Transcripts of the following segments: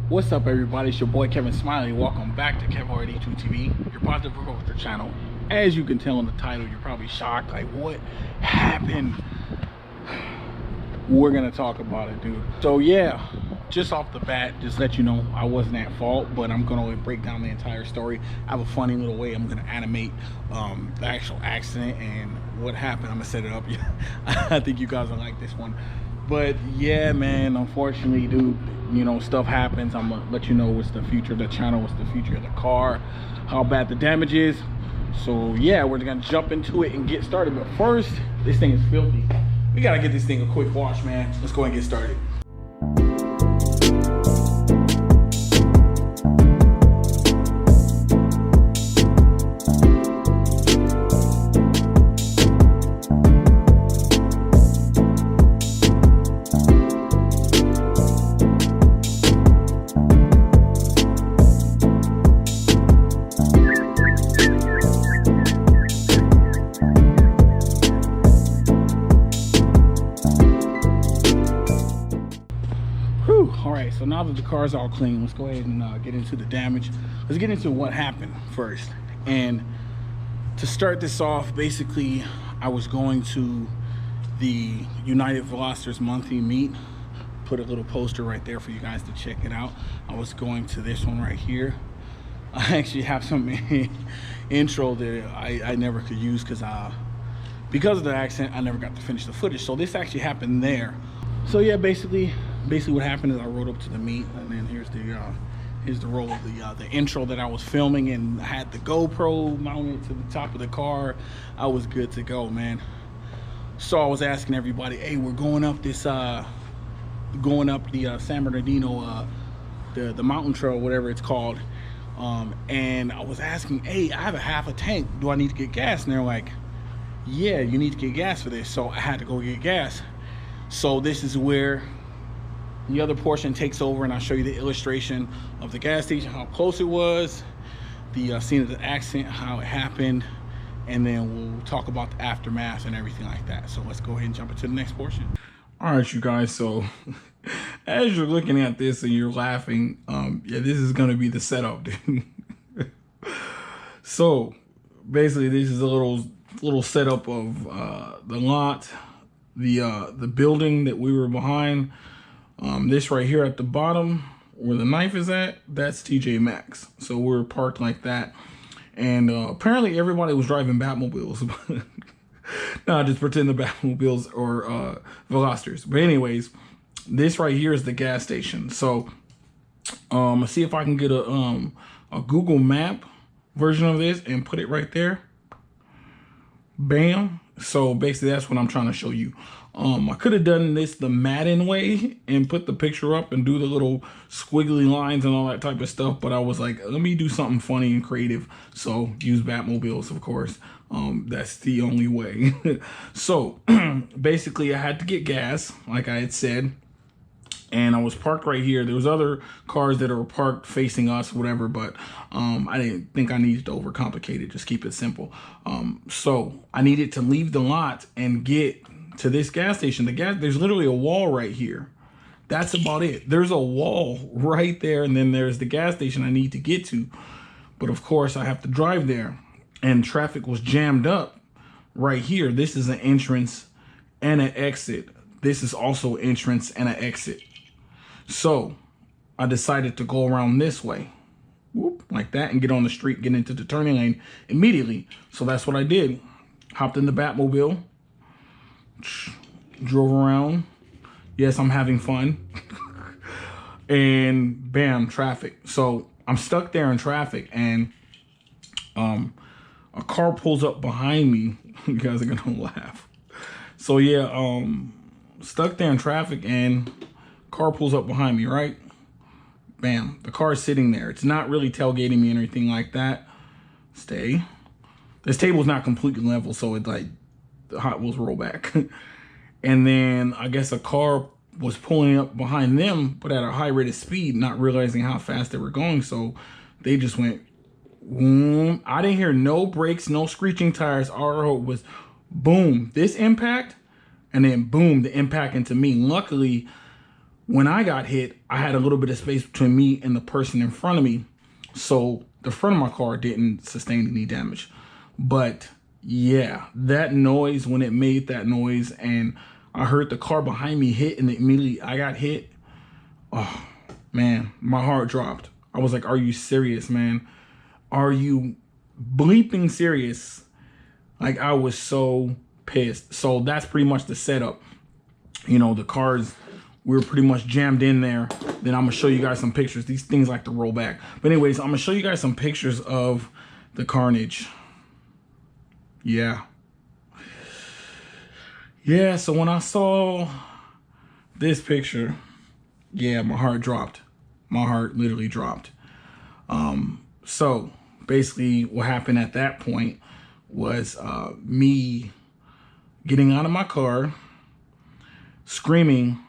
What's up, everybody? It's your boy Kevin Smiley. Welcome back to Kev82 TV, your positive culture channel. As you can tell in the title, you're probably shocked, like, what happened? We're gonna talk about it, dude. So yeah, just off the bat, just let you know I wasn't at fault, but I'm gonna break down the entire story. I have a funny little way I'm gonna animate the actual accident and what happened. I'm gonna set it up. I think you guys will like this one. But yeah, man, unfortunately, dude, you know, stuff happens. I'm gonna let you know what's the future of the channel, what's the future of the car, how bad the damage is. So yeah, we're gonna jump into it and get started. But first, this thing is filthy. We gotta get this thing a quick wash, man. Let's go ahead and get started. All right, so now that the car's all clean, let's go ahead and get into the damage. Let's get into what happened first. And to start this off, basically, I was going to the United Velocitors monthly meet. Put a little poster right there for you guys to check it out. I was going to this one right here. I actually have some intro that I never could use because of the accident, I never got to finish the footage. So this actually happened there. So yeah, basically what happened is I rode up to the meet, and then here's the roll of the intro that I was filming, and I had the GoPro mounted to the top of the car. I was good to go, man. So I was asking everybody, hey, we're going up this going up the San Bernardino the mountain trail, whatever it's called, and I was asking, hey, I have a half a tank, do I need to get gas? And they're like, yeah, you need to get gas for this. So I had to go get gas. So this is where the other portion takes over, and I'll show you the illustration of the gas station, how close it was, the scene of the accident, how it happened, and then we'll talk about the aftermath and everything like that. So let's go ahead and jump into the next portion. All right, you guys, so as you're looking at this and you're laughing, yeah, this is gonna be the setup, dude. So basically, this is a little setup of the lot, the building that we were behind. This right here at the bottom where the knife is at, that's TJ Maxx. So we're parked like that, and apparently everybody was driving Batmobiles. No, just pretend the Batmobiles or Velocitors. But anyways, this right here is the gas station. So let's see if I can get a Google Map version of this and put it right there. Bam. So basically that's what I'm trying to show you. I could have done this the Madden way and put the picture up and do the little squiggly lines and all that type of stuff, but I was like, let me do something funny and creative. So use Batmobiles, of course. That's the only way. So basically I had to get gas, like I had said, and I was parked right here. There was other cars that are parked facing us, whatever, but I didn't think I needed to overcomplicate it. Just keep it simple. So I needed to leave the lot and get to this gas station. There's literally a wall right here. That's about it. There's a wall right there, and then there's the gas station I need to get to. But of course I have to drive there, and traffic was jammed up right here. This is an entrance and an exit. This is also entrance and an exit. So I decided to go around this way, whoop, like that, and get on the street, get into the turning lane immediately. So that's what I did. Hopped in the Batmobile, drove around. Yes, I'm having fun. And bam, traffic. So I'm stuck there in traffic, and a car pulls up behind me. You guys are gonna laugh. So yeah, stuck there in traffic, and car pulls up behind me, right? Bam, the car is sitting there. It's not really tailgating me or anything like that. Stay. This table's not completely level, so it's like the Hot Wheels roll back. And then I guess a car was pulling up behind them, but at a high rate of speed, not realizing how fast they were going. So they just went, boom. I didn't hear no brakes, no screeching tires. All I heard was boom, this impact, and then boom, the impact into me. Luckily, When I got hit, I had a little bit of space between me and the person in front of me, so the front of my car didn't sustain any damage. But yeah, that noise, when it made that noise and I heard the car behind me hit and immediately I got hit, oh man, my heart dropped. I was like, are you serious, man? Are you bleeping serious? Like, I was so pissed. So that's pretty much the setup. You know, the cars, we were pretty much jammed in there. Then I'm gonna show you guys some pictures. These things like to roll back. But anyways, I'm gonna show you guys some pictures of the carnage. Yeah. Yeah, so when I saw this picture, yeah, my heart dropped. My heart literally dropped. So basically what happened at that point was me getting out of my car, screaming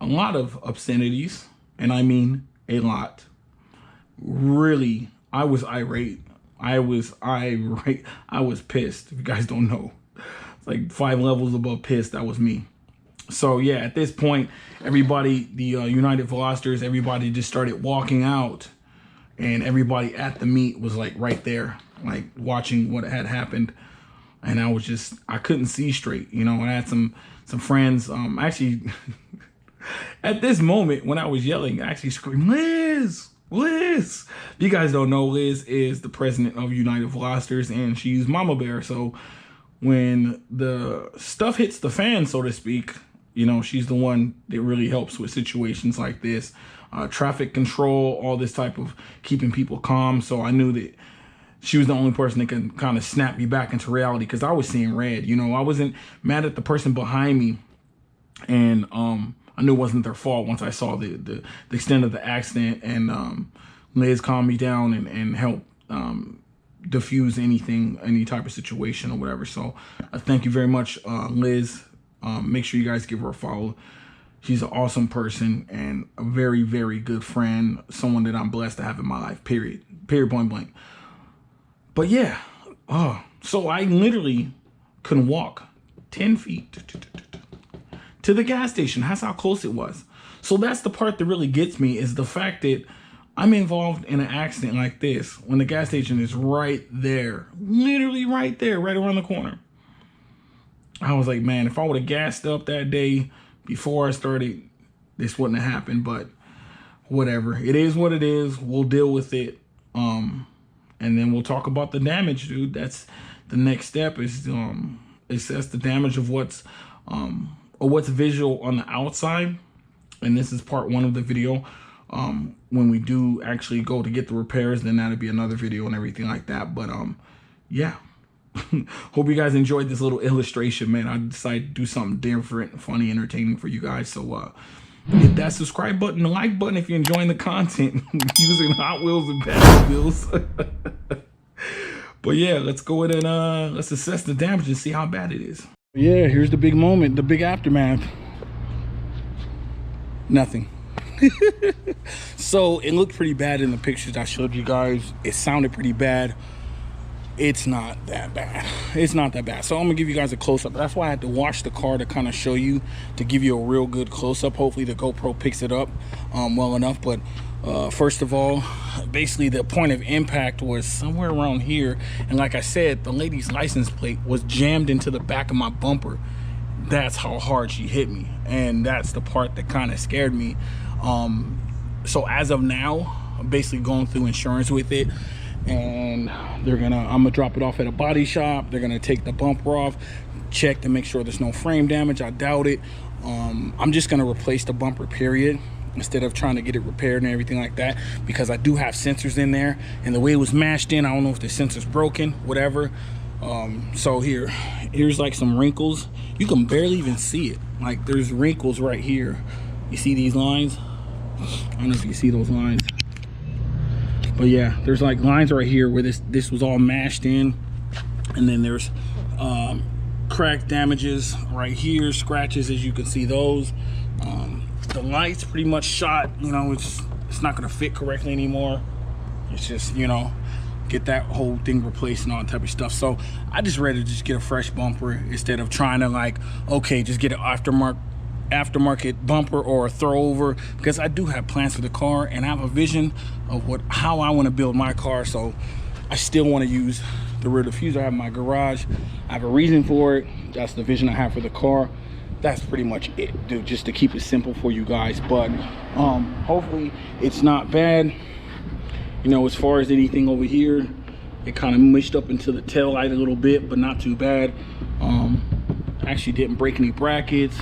a lot of obscenities, and I mean a lot. Really, I was irate. I was pissed. If you guys don't know, it's like 5 levels above pissed. That was me. So yeah, at this point, everybody, the United Velocitors, everybody just started walking out, and everybody at the meet was like right there, like watching what had happened. And I couldn't see straight. You know, I had some friends, actually, at this moment when I was yelling, I actually screamed, Liz! Liz! You guys don't know, Liz is the president of United Velocitors, and she's Mama Bear. So when the stuff hits the fan, so to speak, you know, she's the one that really helps with situations like this. Traffic control, all this type of keeping people calm. So I knew that she was the only person that could kind of snap me back into reality, because I was seeing red. You know, I wasn't mad at the person behind me, and I knew it wasn't their fault once I saw the extent of the accident. And Liz calmed me down and helped diffuse any type of situation or whatever. So thank you very much, Liz. Make sure you guys give her a follow. She's an awesome person and a very, very good friend. Someone that I'm blessed to have in my life, period. Period, point blank. But yeah, so I literally couldn't walk 10 feet to the gas station. That's how close it was. So that's the part that really gets me, is the fact that I'm involved in an accident like this when the gas station is right there, literally right there, right around the corner. I was like, man, if I would have gassed up that day before I started, this wouldn't have happened. But whatever, it is what it is. We'll deal with it. And then we'll talk about the damage, dude. That's the next step, is assess the damage of what's visual on the outside. And this is part 1 of the video. When we do actually go to get the repairs, then that'll be another video and everything like that. But yeah. Hope you guys enjoyed this little illustration, man. I decided to do something different, funny, entertaining for you guys. So hit that subscribe button, the like button if you're enjoying the content using Hot Wheels and Batmobiles. But yeah, let's go ahead and let's assess the damage and see how bad it is. Yeah, here's the big moment, the big aftermath. Nothing. So it looked pretty bad in the pictures I showed you guys. It sounded pretty bad. It's not that bad. It's not that bad. So I'm gonna give you guys a close-up. That's why I had to watch the car to kind of show you, to give you a real good close-up. Hopefully the GoPro picks it up well enough. But first of all, basically the point of impact was somewhere around here, and like I said, the lady's license plate was jammed into the back of my bumper. That's how hard she hit me, and that's the part that kind of scared me. So as of now, I'm basically going through insurance with it, and I'm gonna drop it off at a body shop. They're gonna take the bumper off, check to make sure there's no frame damage. I doubt it. I'm just gonna replace the bumper, period, instead of trying to get it repaired and everything like that, because I do have sensors in there, and the way it was mashed in, I don't know if the sensor's broken, whatever. So here's like some wrinkles. You can barely even see it. Like, there's wrinkles right here. You see these lines? I don't know if you see those lines, but yeah, there's like lines right here where this was all mashed in, and then there's crack damages right here, scratches, as you can see those. The light's pretty much shot, you know, it's not gonna fit correctly anymore. It's just, you know, get that whole thing replaced and all that type of stuff. So I just rather just get a fresh bumper instead of trying to, like, okay, just get an aftermarket bumper or a throwover, because I do have plans for the car and I have a vision of how I want to build my car. So I still want to use the rear diffuser. I have my garage. I have a reason for it. That's the vision I have for the car. That's pretty much it, dude, just to keep it simple for you guys. But hopefully it's not bad. You know, as far as anything over here, it kind of mushed up into the tail light a little bit, but not too bad. Actually didn't break any brackets,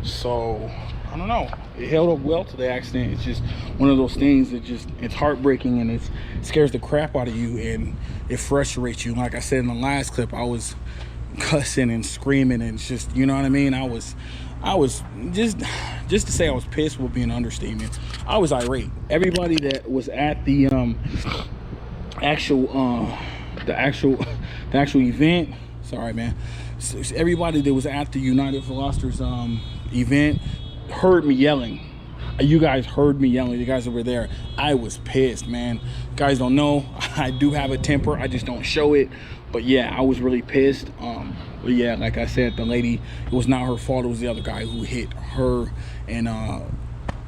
so I don't know, it held up well to the accident. It's just one of those things that it's heartbreaking, and it scares the crap out of you, and it frustrates you. Like I said in the last clip, I was cussing and screaming, and it's just, you know what I mean, I was just to say I was pissed would be an understatement. I was irate. Everybody that was at the actual event, sorry man, everybody that was at the United Velocitors event heard me yelling. You guys heard me yelling. You guys over there, I was pissed, man. You guys don't know, I do have a temper, I just don't show it. But yeah, I was really pissed. But yeah, like I said, the lady, it was not her fault. It was the other guy who hit her and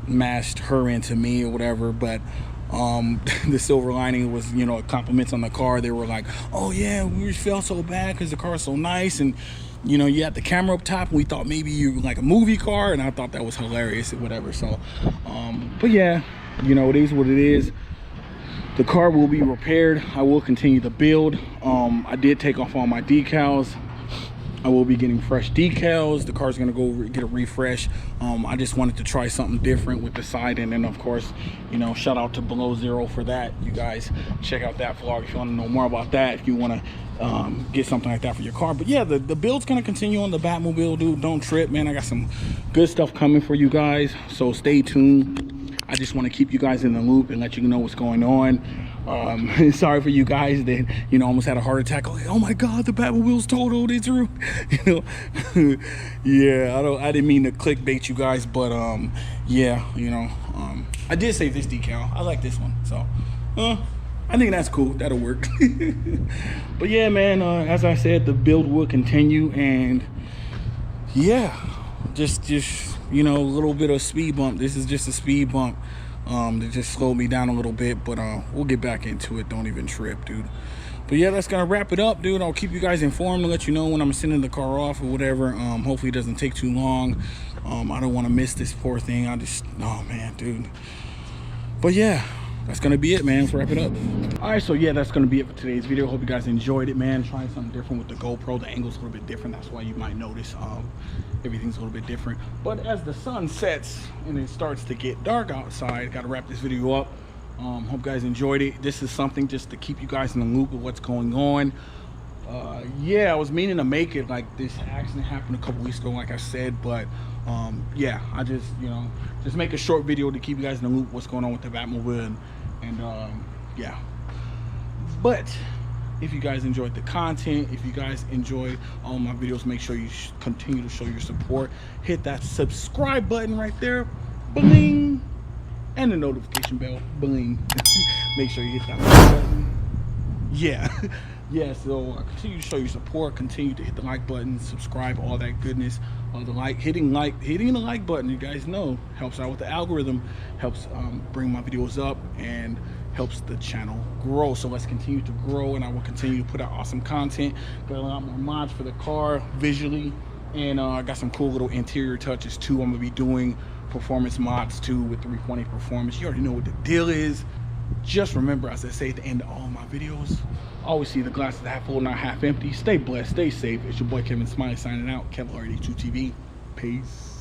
mashed her into me or whatever. But the silver lining was, you know, compliments on the car. They were like, oh yeah, we felt so bad because the car is so nice, and you know, you had the camera up top, and we thought maybe you were like a movie car, and I thought that was hilarious or whatever. So but yeah, you know, it is what it is. The car will be repaired. I will continue the build. I did take off all my decals. I will be getting fresh decals. The car's gonna go get a refresh. I just wanted to try something different with the side, and then of course, you know, shout out to Below Zero for that. You guys check out that vlog if you want to know more about that, if you want to get something like that for your car. But yeah, the build's gonna continue on the Batmobile, dude. Don't trip, man. I got some good stuff coming for you guys, so stay tuned. I just want to keep you guys in the loop and let you know what's going on. Sorry for you guys that, you know, almost had a heart attack. Like, oh my God, the Batmobile's totaled. It's through. You know, yeah, I didn't mean to clickbait you guys, but yeah, you know, I did save this decal. I like this one, so I think that's cool. That'll work. But yeah, man, as I said, the build will continue, and yeah, just you know, a little bit of speed bump. This is just a speed bump that just slowed me down a little bit, but we'll get back into it. Don't even trip, dude. But yeah, that's gonna wrap it up, dude. I'll keep you guys informed and let you know when I'm sending the car off or whatever. Hopefully it doesn't take too long. I don't want to miss this poor thing. Oh man, dude. But yeah, that's gonna be it, man. Let's wrap it up. All right, so yeah, that's gonna be it for today's video. Hope you guys enjoyed it, man. Trying something different with the GoPro. The angle's a little bit different. That's why you might notice everything's a little bit different. But as the sun sets and it starts to get dark outside, gotta wrap this video up. Hope you guys enjoyed it. This is something just to keep you guys in the loop of what's going on. Yeah, I was meaning to make it like this accident happened a couple weeks ago, like I said, but yeah, I just, you know, just make a short video to keep you guys in the loop what's going on with the Batmobile, and yeah. But if you guys enjoyed the content, if you guys enjoyed all my videos, make sure you continue to show your support. Hit that subscribe button right there, bling, and the notification bell, bling. Make sure you hit that button. Yeah. Yeah, so continue to show your support, continue to hit the like button, subscribe, all that goodness. Hitting the like button, you guys know, helps out with the algorithm, helps bring my videos up, and helps the channel grow. So let's continue to grow, and I will continue to put out awesome content. Got a lot more mods for the car visually, and I got some cool little interior touches too. I'm gonna be doing performance mods too with 320 performance. You already know what the deal is. Just remember, as I say at the end of all my videos, always see the glass is half full, not half empty. Stay blessed, stay safe. It's your boy Kevin Smiley signing out. KevLR82 TV. Peace.